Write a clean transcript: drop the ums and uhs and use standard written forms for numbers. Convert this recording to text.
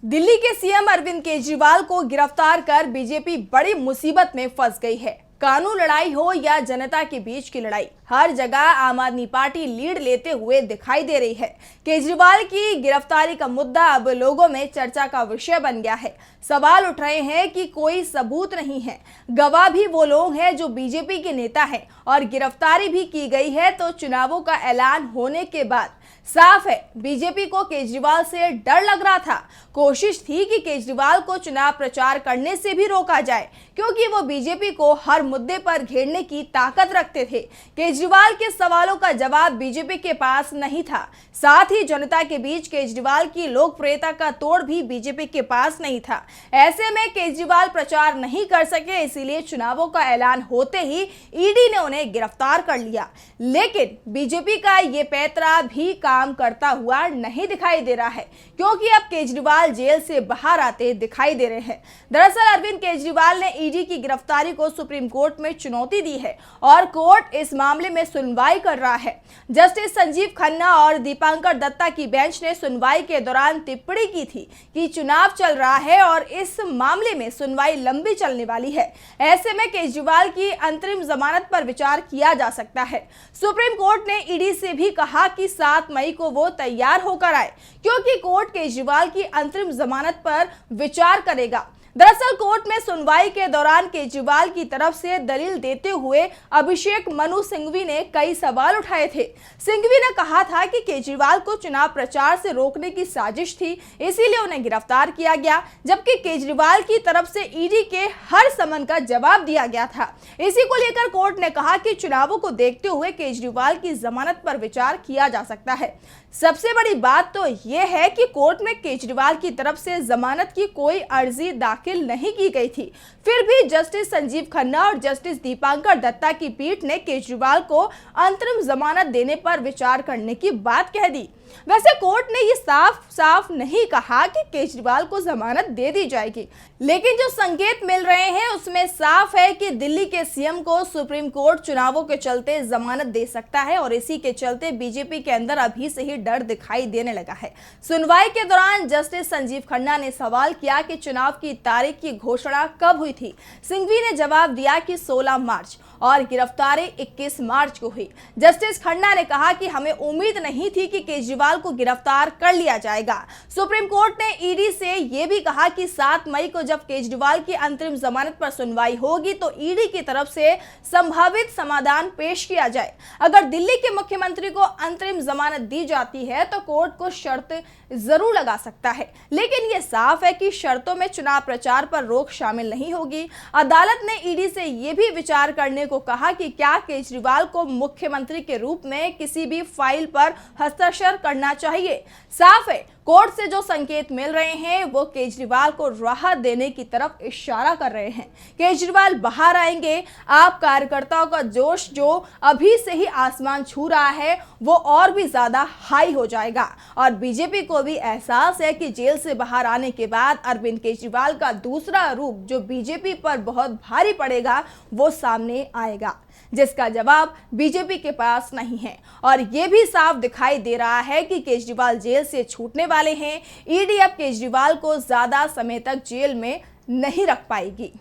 दिल्ली के सीएम अरविंद केजरीवाल को गिरफ्तार कर बीजेपी बड़ी मुसीबत में फंस गई है। कानून लड़ाई हो या जनता के बीच की लड़ाई, हर जगह आम आदमी पार्टी लीड लेते हुए दिखाई दे रही है। केजरीवाल की गिरफ्तारी का मुद्दा अब लोगों में चर्चा का विषय बन गया है। सवाल उठ रहे हैं कि कोई सबूत नहीं है, गवाह भी वो लोग हैं जो बीजेपी के नेता हैं और गिरफ्तारी भी की गई है। तो चुनावों का ऐलान होने के बाद साफ है बीजेपी को केजरीवाल से डर लग रहा था। कोशिश थी कि केजरीवाल को चुनाव प्रचार करने से भी रोका जाए, क्योंकि वो बीजेपी को हर मुद्दे पर घेरने की ताकत रखते थे। केजरीवाल के सवालों का जवाब बीजेपी के पास नहीं था, साथ ही जनता के बीच केजरीवाल की लोकप्रियता का तोड़ भी बीजेपी के पास नहीं था। ऐसे में केजरीवाल प्रचार नहीं कर सके, इसीलिए चुनावों का ऐलान होते ही ईडी ने उन्हें गिरफ्तार कर लिया। लेकिन बीजेपी का ये पैंतरा भी काम करता हुआ नहीं दिखाई दे रहा है, क्योंकि अब केजरीवाल जेल से बाहर आते दिखाई दे रहे हैं। दरअसल अरविंद केजरीवाल ने ईडी की गिरफ्तारी को सुप्रीम कोर्ट में चुनौती दी है और कोर्ट इस मामले में सुनवाई कर रहा है। जस्टिस संजीव खन्ना और दीपांकर दत्ता की बेंच ने सुनवाई के दौरान टिप्पणी की थी कि चुनाव चल रहा है और इस मामले में सुनवाई लंबी चलने वाली है। ऐसे में केजरीवाल की अंतरिम जमानत पर विचार किया जा सकता है। सुप्रीम कोर्ट ने ईडी से भी कहा कि 7 मई को वो तैयार होकर आए, क्योंकि कोर्ट केजरीवाल की अंतरिम जमानत पर विचार करेगा। दरअसल कोर्ट में सुनवाई के दौरान केजरीवाल की तरफ से दलील देते हुए अभिषेक मनु सिंघवी ने कई सवाल उठाए थे। सिंघवी ने कहा था कि केजरीवाल को चुनाव प्रचार से रोकने की साजिश थी, इसीलिए उन्हें गिरफ्तार किया गया, जबकि केजरीवाल की तरफ से ईडी के हर समन का जवाब दिया गया था। इसी को लेकर कोर्ट ने कहा कि चुनावों को देखते हुए केजरीवाल की जमानत पर विचार किया जा सकता है। सबसे बड़ी बात तो यह है कि कोर्ट में केजरीवाल की तरफ से जमानत की कोई अर्जी दाखिल नहीं की गई थी, फिर भी जस्टिस संजीव खन्ना और जस्टिस दीपांकर दत्ता की पीठ ने केजरीवाल को अंतरिम जमानत देने पर विचार करने की बात कह दी। वैसे कोर्ट ने ये साफ साफ नहीं कहा कि केजरीवाल को जमानत दे दी जाएगी, लेकिन जो संकेत मिल रहे हैं उसमें साफ है कि दिल्ली के सीएम को सुप्रीम कोर्ट चुनावों के चलते जमानत दे सकता है और इसी के चलते बीजेपी के अंदर अभी से ही डर दिखाई देने लगा है। सुनवाई के दौरान जस्टिस संजीव खन्ना ने सवाल किया कि चुनाव की तारीख की घोषणा कब हुई थी। सिंघवी ने जवाब दिया कि 16 मार्च और गिरफ्तारी 21 मार्च को हुई। जस्टिस खन्ना ने कहा कि हमें उम्मीद नहीं थी कि केजरीवाल को गिरफ्तार कर लिया जाएगा। सुप्रीम कोर्ट ने ईडी से यह भी कहा कि 7 मई को जब केजरीवाल की अंतरिम जमानत पर सुनवाई होगी तो ईडी की तरफ से संभावित समाधान पेश किया जाए। अगर दिल्ली के मुख्यमंत्री को अंतरिम जमानत दी जाती है तो कोर्ट को शर्त जरूर लगा सकता है, लेकिन यह साफ है कि शर्तों में चुनाव प्रचार पर रोक शामिल नहीं होगी। अदालत ने ईडी से यह भी विचार करने को कहा कि क्या केजरीवाल को मुख्यमंत्री के रूप में किसी भी फाइल पर हस्ताक्षर करना चाहिए। साफ है कोर्ट से जो संकेत मिल रहे हैं वो केजरीवाल को राहत देने की तरफ इशारा कर रहे हैं। केजरीवाल बाहर आएंगे, आप कार्यकर्ताओं का जोश जो अभी से ही आसमान छू रहा है वो और भी ज्यादा हाई हो जाएगा और बीजेपी को भी एहसास है कि जेल से बाहर आने के बाद अरविंद केजरीवाल का दूसरा रूप जो बीजेपी पर बहुत भारी पड़ेगा वो सामने आएगा, जिसका जवाब बीजेपी के पास नहीं है। और यह भी साफ दिखाई दे रहा है कि केजरीवाल जेल से छूटने वाले हैं। ईडी अब केजरीवाल को ज्यादा समय तक जेल में नहीं रख पाएगी।